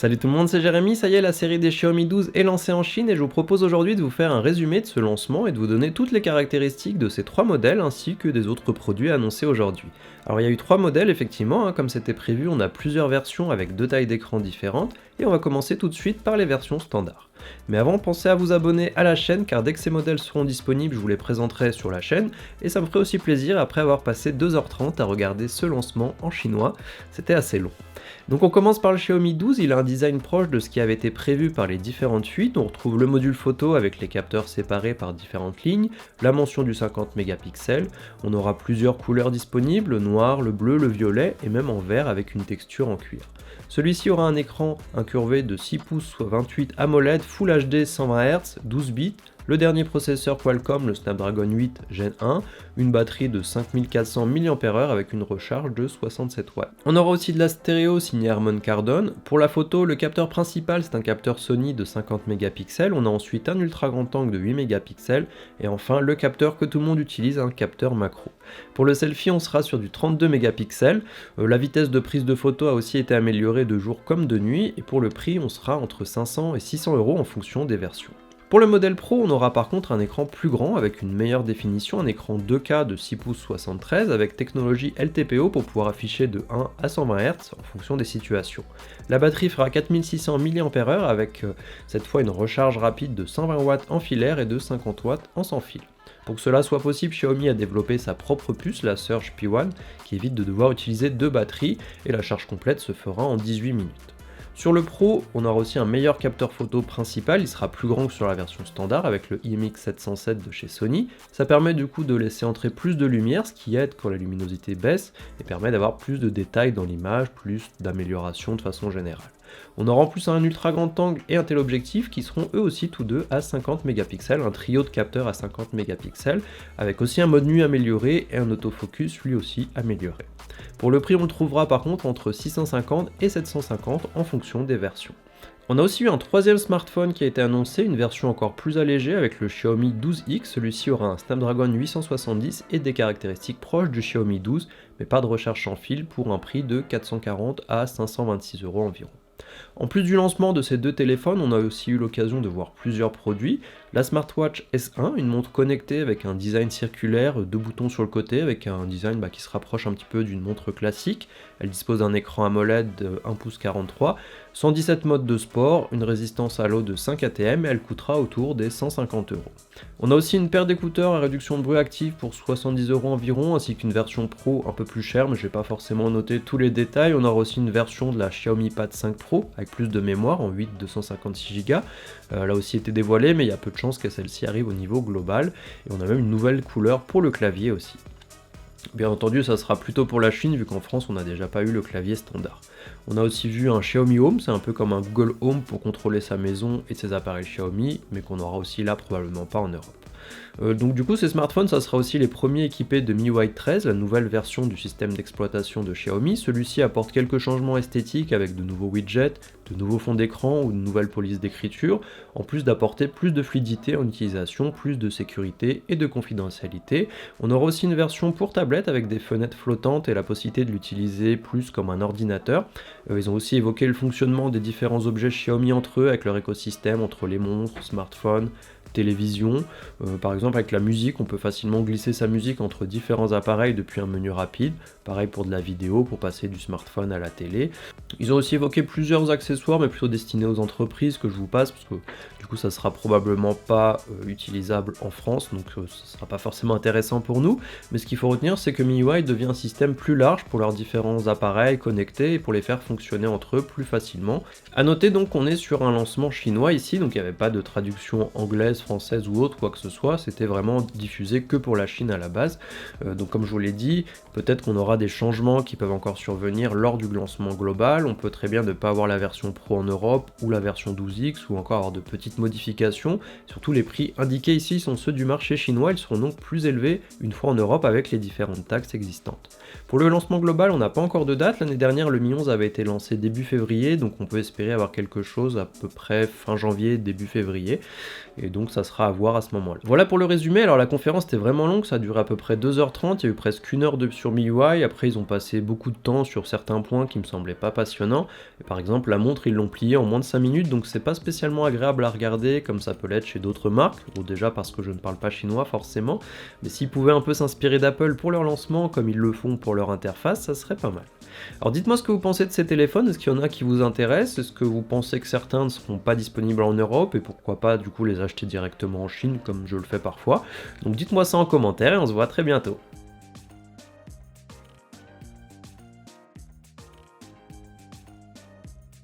Salut tout le monde, c'est Jérémy, ça y est, la série des Xiaomi 12 est lancée en Chine et je vous propose aujourd'hui de vous faire un résumé de ce lancement et de vous donner toutes les caractéristiques de ces trois modèles ainsi que des autres produits annoncés aujourd'hui. Alors il y a eu trois modèles effectivement, comme c'était prévu, on a plusieurs versions avec deux tailles d'écran différentes et on va commencer tout de suite par les versions standards. Mais avant, pensez à vous abonner à la chaîne car dès que ces modèles seront disponibles, je vous les présenterai sur la chaîne et ça me ferait aussi plaisir après avoir passé 2h30 à regarder ce lancement en chinois, c'était assez long. Donc on commence par le Xiaomi 12, il a un design proche de ce qui avait été prévu par les différentes fuites, on retrouve le module photo avec les capteurs séparés par différentes lignes, la mention du 50 mégapixels, on aura plusieurs couleurs disponibles, le noir, le bleu, le violet et même en vert avec une texture en cuir. Celui-ci aura un écran incurvé de 6 pouces soit 28 AMOLED Full HD 120 Hz, 12 bits, le dernier processeur Qualcomm, le Snapdragon 8 Gen 1, une batterie de 5400 mAh avec une recharge de 67 watts. On aura aussi de la stéréo signée Harman Kardon. Pour la photo, le capteur principal c'est un capteur Sony de 50 mégapixels, on a ensuite un ultra grand angle de 8 mégapixels et enfin le capteur que tout le monde utilise, un capteur macro. Pour le selfie, on sera sur du 32 mégapixels, la vitesse de prise de photo a aussi été améliorée de jour comme de nuit et pour le prix, on sera entre 500 et 600 € en fonction des versions. Pour le modèle Pro, on aura par contre un écran plus grand avec une meilleure définition, un écran 2K de 6 pouces 73 avec technologie LTPO pour pouvoir afficher de 1 à 120 Hz en fonction des situations. La batterie fera 4600 mAh avec cette fois une recharge rapide de 120 watts en filaire et de 50 watts en sans fil. Pour que cela soit possible, Xiaomi a développé sa propre puce, la Surge P1, qui évite de devoir utiliser deux batteries et la charge complète se fera en 18 minutes. Sur le Pro, on aura aussi un meilleur capteur photo principal, il sera plus grand que sur la version standard avec le IMX707 de chez Sony. Ça permet du coup de laisser entrer plus de lumière, ce qui aide quand la luminosité baisse et permet d'avoir plus de détails dans l'image, plus d'amélioration de façon générale. On aura en plus un ultra grand angle et un téléobjectif qui seront eux aussi tous deux à 50 mégapixels, un trio de capteurs à 50 mégapixels, avec aussi un mode nuit amélioré et un autofocus lui aussi amélioré. Pour le prix, on le trouvera par contre entre 650 et 750 en fonction des versions. On a aussi eu un troisième smartphone qui a été annoncé, une version encore plus allégée avec le Xiaomi 12X. Celui-ci aura un Snapdragon 870 et des caractéristiques proches du Xiaomi 12, mais pas de recharge sans fil pour un prix de 440 à 526 € environ. En plus du lancement de ces deux téléphones, on a aussi eu l'occasion de voir plusieurs produits. La Smartwatch S1, une montre connectée avec un design circulaire, deux boutons sur le côté, avec un design qui se rapproche un petit peu d'une montre classique. Elle dispose d'un écran AMOLED de 1 pouce 43, 117 modes de sport, une résistance à l'eau de 5 ATM et elle coûtera autour des 150 €. On a aussi une paire d'écouteurs à réduction de bruit active pour 70 € environ, ainsi qu'une version Pro un peu plus chère, mais je vais pas forcément noter tous les détails. On aura aussi une version de la Xiaomi Pad 5 Pro avec plus de mémoire en 8 256 Go. Elle a aussi été dévoilée, mais il y a peu de chances que celle-ci arrive au niveau global. Et on a même une nouvelle couleur pour le clavier aussi. Bien entendu, ça sera plutôt pour la Chine, vu qu'en France, on n'a déjà pas eu le clavier standard. On a aussi vu un Xiaomi Home, c'est un peu comme un Google Home pour contrôler sa maison et ses appareils Xiaomi, mais qu'on aura aussi là probablement pas en Europe. Donc du coup, ces smartphones, ça sera aussi les premiers équipés de MIUI 13, la nouvelle version du système d'exploitation de Xiaomi. Celui-ci apporte quelques changements esthétiques avec de nouveaux widgets, de nouveaux fonds d'écran ou de nouvelles polices d'écriture, en plus d'apporter plus de fluidité en utilisation, plus de sécurité et de confidentialité. On aura aussi une version pour tablette avec des fenêtres flottantes et la possibilité de l'utiliser plus comme un ordinateur. Ils ont aussi évoqué le fonctionnement des différents objets Xiaomi entre eux, avec leur écosystème entre les montres, smartphones, télévision. Par exemple avec la musique, on peut facilement glisser sa musique entre différents appareils depuis un menu rapide. Pareil pour de la vidéo, pour passer du smartphone à la télé. Ils ont aussi évoqué plusieurs accessoires, mais plutôt destinés aux entreprises que je vous passe, parce que du coup ça sera probablement pas utilisable en France, donc ce sera pas forcément intéressant pour nous. Mais ce qu'il faut retenir, c'est que MIUI devient un système plus large pour leurs différents appareils connectés et pour les faire fonctionner entre eux plus facilement. A noter donc qu'on est sur un lancement chinois ici, donc il n'y avait pas de traduction anglaise, française ou autre, quoi que ce soit, c'était vraiment diffusé que pour la Chine à la base. Donc comme je vous l'ai dit, peut-être qu'on aura des changements qui peuvent encore survenir lors du lancement global. On peut très bien ne pas avoir la version Pro en Europe ou la version 12X ou encore avoir de petites modifications. Surtout les prix indiqués ici sont ceux du marché chinois, ils seront donc plus élevés une fois en Europe avec les différentes taxes existantes. Pour le lancement global, on n'a pas encore de date. L'année dernière, le Mi 11 avait été lancé début février, donc on peut espérer avoir quelque chose à peu près fin janvier, début février. Et donc donc ça sera à voir à ce moment-là. Voilà pour le résumé. Alors la conférence était vraiment longue, ça a duré à peu près 2h30, il y a eu presque 1 heure sur MIUI, après ils ont passé beaucoup de temps sur certains points qui me semblaient pas passionnants, et par exemple la montre ils l'ont pliée en moins de 5 minutes, donc c'est pas spécialement agréable à regarder comme ça peut l'être chez d'autres marques, ou déjà parce que je ne parle pas chinois forcément, mais s'ils pouvaient un peu s'inspirer d'Apple pour leur lancement comme ils le font pour leur interface, ça serait pas mal. Alors dites-moi ce que vous pensez de ces téléphones, est-ce qu'il y en a qui vous intéressent? Est-ce que vous pensez que certains ne seront pas disponibles en Europe et pourquoi pas du coup les acheter directement en Chine comme je le fais parfois? Donc dites-moi ça en commentaire et on se voit très bientôt.